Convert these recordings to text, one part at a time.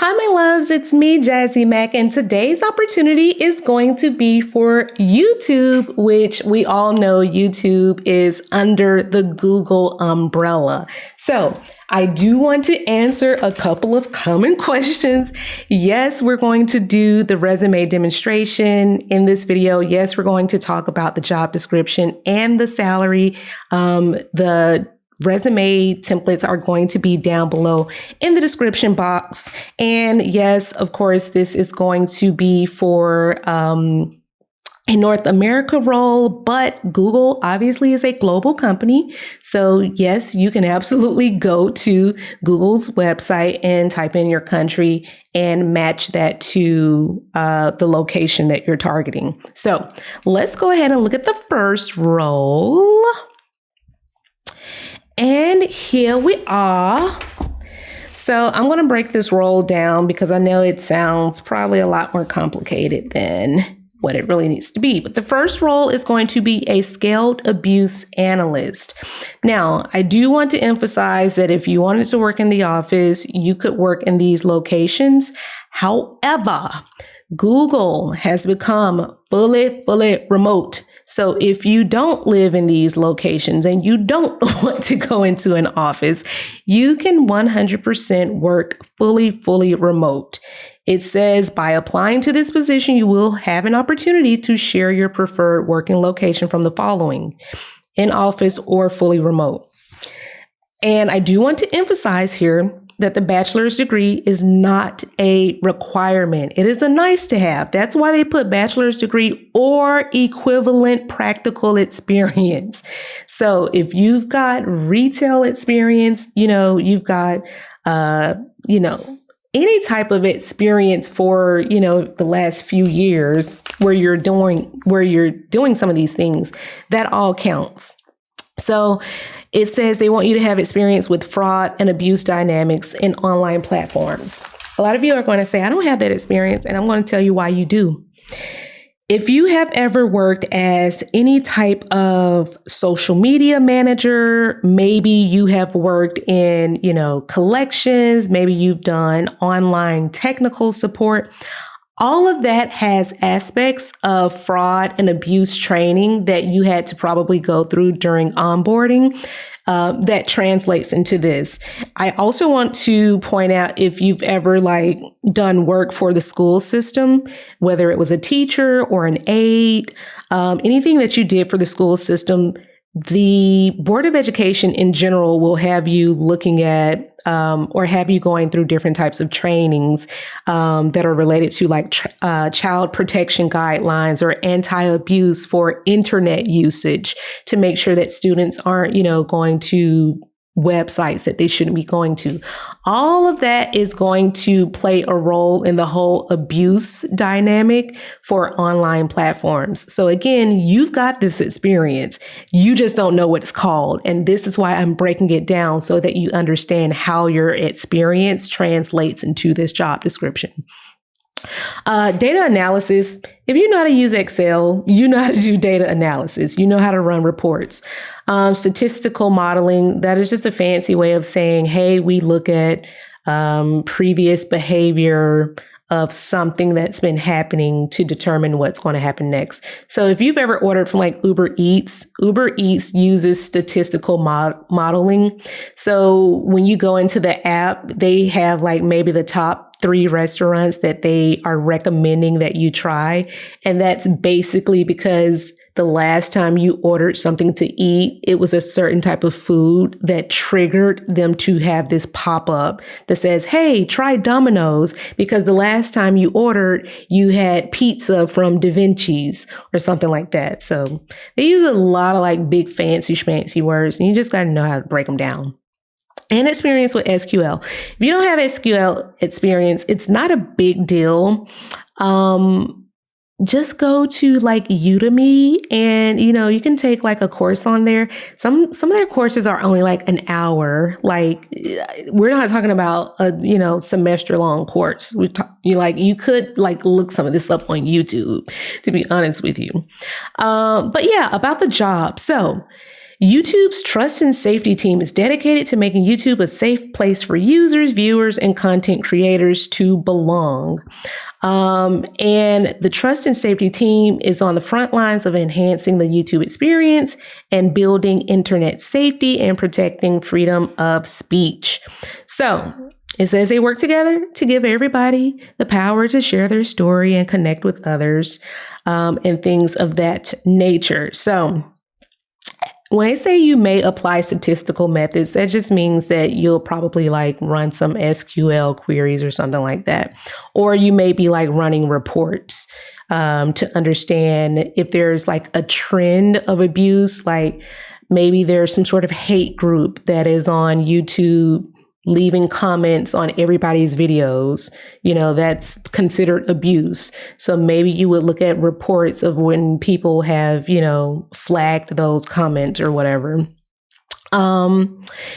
Hi, my loves. It's me, Jazzy Mac, and today's opportunity is going to be for YouTube, which we all know YouTube is under the Google umbrella. So I do want to answer a couple of common questions. Yes, we're going to do the resume demonstration in this video. Yes, we're going to talk about the job description and the salary. The resume templates are going to be down below in the description box. And yes, of course, this is going to be for a North America role, but Google obviously is a global company. So yes, you can absolutely go to Google's website and type in your country and match that to the location that you're targeting. So let's go ahead and look at the first role. And here we are. So I'm going to break this role down because I know it sounds probably a lot more complicated than what it really needs to be. But the first role is going to be a scaled abuse analyst. Now, I do want to emphasize that if you wanted to work in the office, you could work in these locations. However, Google has become fully remote. So if you don't live in these locations and you don't want to go into an office, you can 100% work fully remote. It says by applying to this position, you will have an opportunity to share your preferred working location from the following: in office or fully remote. And I do want to emphasize here that the bachelor's degree is not a requirement. It is a nice to have. That's why they put bachelor's degree or equivalent practical experience. So if you've got retail experience, you've got, any type of experience for, the last few years where you're doing some of these things, that all counts. So it says they want you to have experience with fraud and abuse dynamics in online platforms. A lot of you are going to say, I don't have that experience, and I'm going to tell you why you do. If you have ever worked as any type of social media manager, maybe you have worked in, collections, maybe you've done online technical support. All of that has aspects of fraud and abuse training that you had to probably go through during onboarding. That translates into this. I also want to point out, if you've ever done work for the school system, whether it was a teacher or an aide, anything that you did for the school system, the Board of Education in general will have you looking at or have you going through different types of trainings that are related to child protection guidelines or anti-abuse for internet usage, to make sure that students aren't, going to websites that they shouldn't be going to. All of that is going to play a role in the whole abuse dynamic for online platforms. So again, you've got this experience. You just don't know what it's called. And this is why I'm breaking it down so that you understand how your experience translates into this job description. Data analysis. If you know how to use Excel, you know how to do data analysis. You know how to run reports. Statistical modeling. That is just a fancy way of saying, hey, we look at previous behavior of something that's been happening to determine what's going to happen next. So if you've ever ordered from Uber Eats uses statistical modeling. So when you go into the app, they have maybe the top 3 restaurants that they are recommending that you try. And that's basically because the last time you ordered something to eat, it was a certain type of food that triggered them to have this pop-up that says, hey, try Domino's, because the last time you ordered, you had pizza from Da Vinci's or something like that. So they use a lot of big fancy words, and you just got to know how to break them down. And experience with SQL. If you don't have SQL experience, it's not a big deal. Just go to Udemy and, you can take a course on there. Some of their courses are only an hour. We're not talking about a, semester long course. You could look some of this up on YouTube, to be honest with you. But yeah, about the job. So YouTube's trust and safety team is dedicated to making YouTube a safe place for users, viewers, and content creators to belong. And the trust and safety team is on the front lines of enhancing the YouTube experience and building internet safety and protecting freedom of speech. So it says they work together to give everybody the power to share their story and connect with others, and things of that nature. So when they say you may apply statistical methods, that just means that you'll probably like run some SQL queries or something like that. Or you may be like running reports to understand if there's like a trend of abuse, like maybe there's some sort of hate group that is on YouTube leaving comments on everybody's videos, that's considered abuse. So maybe you would look at reports of when people have, flagged those comments or whatever.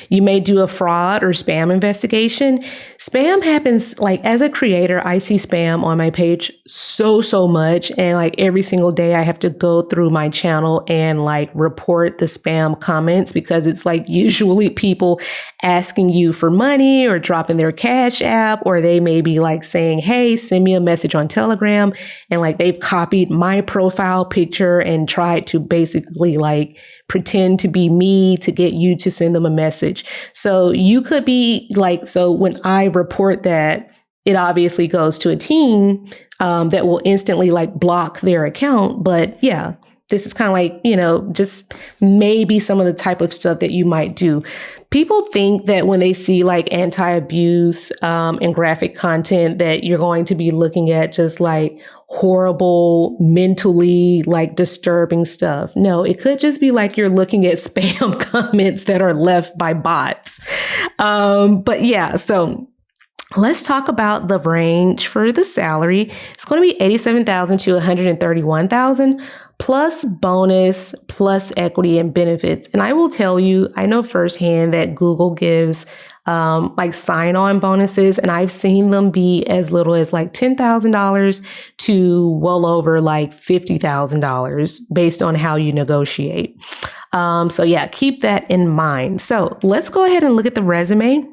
You may do a fraud or spam investigation. Spam happens, like as a creator, I see spam on my page so much. And like every single day I have to go through my channel and like report the spam comments, because it's like usually people asking you for money or dropping their Cash App, or they may be like saying, hey, send me a message on Telegram. And like they've copied my profile picture and tried to basically like pretend to be me to get you to send them a message. So you could be like, so when I report that, it obviously goes to a team that will instantly like block their account. But yeah, this is kind of like, just maybe some of the type of stuff that you might do. People think that when they see like anti-abuse and graphic content that you're going to be looking at just like horrible, mentally like disturbing stuff. No, it could just be like you're looking at spam comments that are left by bots. But yeah, so let's talk about the range for the salary. It's going to be $87,000 to $131,000 plus bonus, plus equity and benefits. And I will tell you, I know firsthand that Google gives like sign-on bonuses, and I've seen them be as little as like $10,000 to well over like $50,000 based on how you negotiate. So yeah, keep that in mind. So let's go ahead and look at the resume,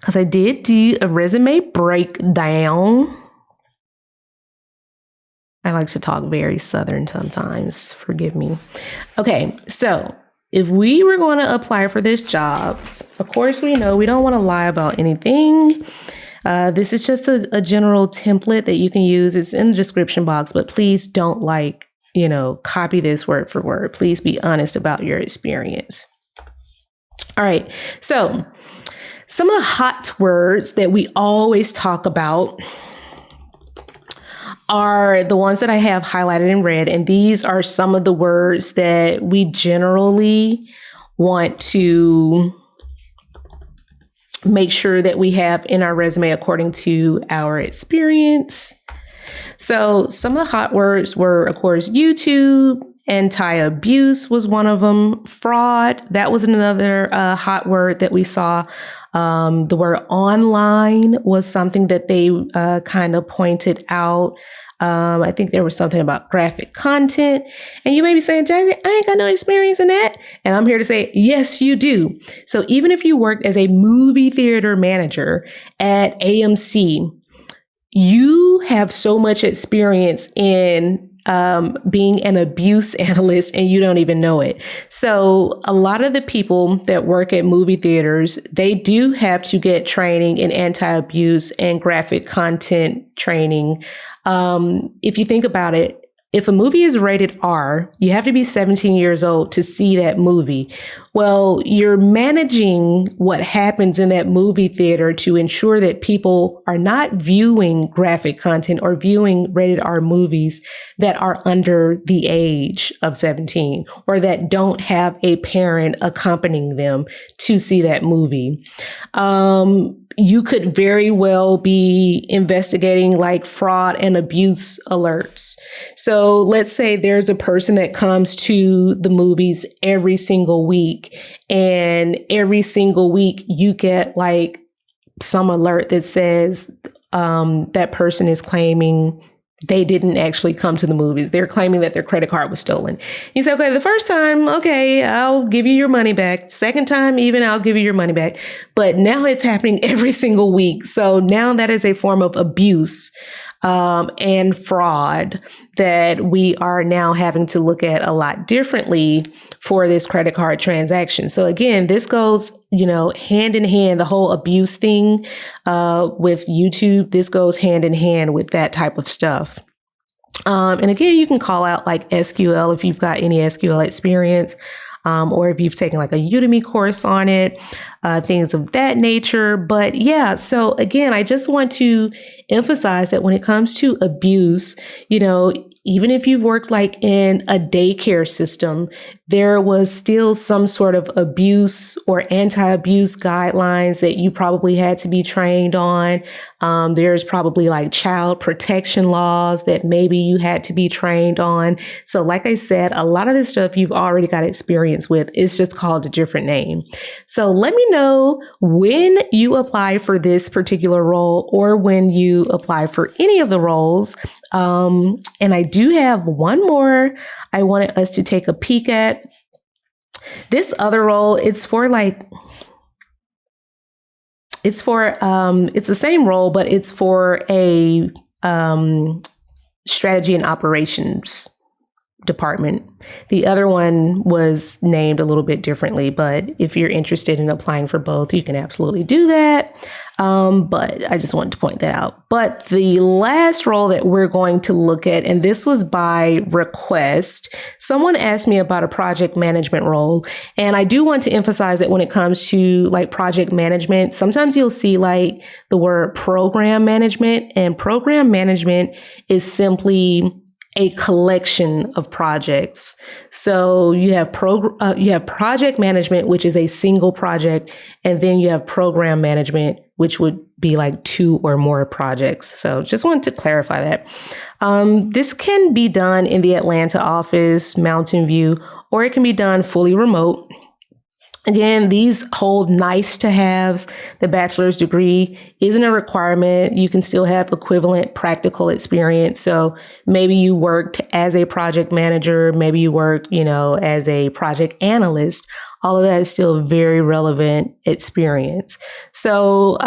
because I did do a resume breakdown. I like to talk very Southern sometimes. Forgive me. Okay, so if we were going to apply for this job, of course, we know we don't want to lie about anything. This is just a general template that you can use. It's in the description box, but please don't copy this word for word. Please be honest about your experience. All right, so some of the hot words that we always talk about are the ones that I have highlighted in red. And these are some of the words that we generally want to make sure that we have in our resume according to our experience. So some of the hot words were, of course, YouTube. Anti-abuse was one of them. Fraud, that was another hot word that we saw. The word online was something that they kind of pointed out. I think there was something about graphic content. And you may be saying, Jazzy, I ain't got no experience in that. And I'm here to say, yes, you do. So even if you worked as a movie theater manager at AMC, you have so much experience in being an abuse analyst and you don't even know it. So a lot of the people that work at movie theaters, they do have to get training in anti-abuse and graphic content training. If you think about it, if a movie is rated R, you have to be 17 years old to see that movie. Well, you're managing what happens in that movie theater to ensure that people are not viewing graphic content or viewing rated R movies that are under the age of 17 or that don't have a parent accompanying them to see that movie. You could very well be investigating like fraud and abuse alerts. So let's say there's a person that comes to the movies every single week, and every single week you get like some alert that says that person is claiming they didn't actually come to the movies. They're claiming that their credit card was stolen. You say, okay, the first time, okay, I'll give you your money back. Second time, even I'll give you your money back. But now it's happening every single week. So now that is a form of abuse and fraud that we are now having to look at a lot differently for this credit card transaction. So again, this goes, hand in hand, the whole abuse thing with YouTube, this goes hand in hand with that type of stuff. And again, you can call out like SQL if you've got any SQL experience. Or if you've taken like a Udemy course on it, things of that nature. But yeah, so again, I just want to emphasize that when it comes to abuse, even if you've worked like in a daycare system, there was still some sort of abuse or anti-abuse guidelines that you probably had to be trained on. There's probably like child protection laws that maybe you had to be trained on. So like I said, a lot of this stuff you've already got experience with. It's just called a different name. So let me know when you apply for this particular role or when you apply for any of the roles. And I do have one more I wanted us to take a peek at. This other role, it's the same role, but it's for a strategy and operations department. The other one was named a little bit differently, but if you're interested in applying for both, you can absolutely do that. But I just wanted to point that out. But the last role that we're going to look at, and this was by request, someone asked me about a project management role. And I do want to emphasize that when it comes to like project management, sometimes you'll see like the word program management, and program management is simply a collection of projects. So you have project management, which is a single project, and then you have program management, which would be like 2 or more projects. So just wanted to clarify that. This can be done in the Atlanta office, Mountain View, or it can be done fully remote. Again, these hold nice to haves. The bachelor's degree isn't a requirement. You can still have equivalent practical experience. So maybe you worked as a project manager, maybe you worked, as a project analyst. All of that is still very relevant experience. So,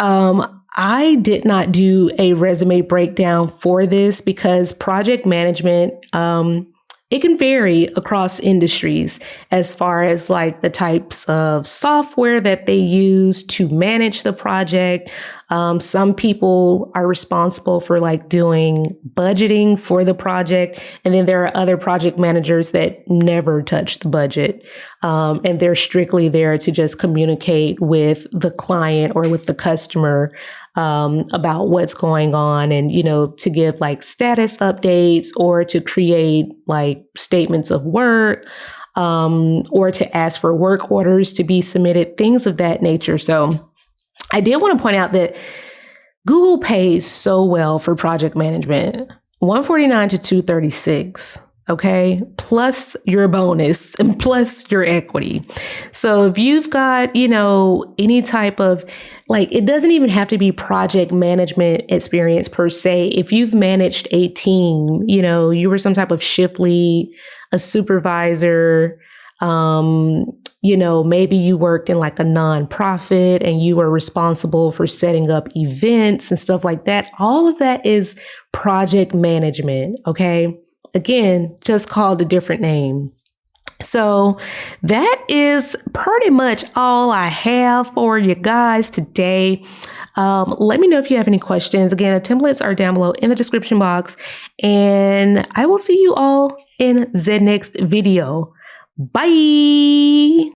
I did not do a resume breakdown for this because project management, it can vary across industries as far as like the types of software that they use to manage the project. Some people are responsible for like doing budgeting for the project. And then there are other project managers that never touch the budget. And they're strictly there to just communicate with the client or with the customer about what's going on and, to give like status updates or to create like statements of work, or to ask for work orders to be submitted, things of that nature. So I did want to point out that Google pays so well for project management, $149 to $236. Okay, plus your bonus and plus your equity. So if you've got, any type of like, it doesn't even have to be project management experience per se. If you've managed a team, you were some type of shift lead, a supervisor, maybe you worked in like a nonprofit and you were responsible for setting up events and stuff like that. All of that is project management. Okay. Again, just called a different name. So that is pretty much all I have for you guys today. Let me know if you have any questions. Again, the templates are down below in the description box, and I will see you all in the next video. Bye.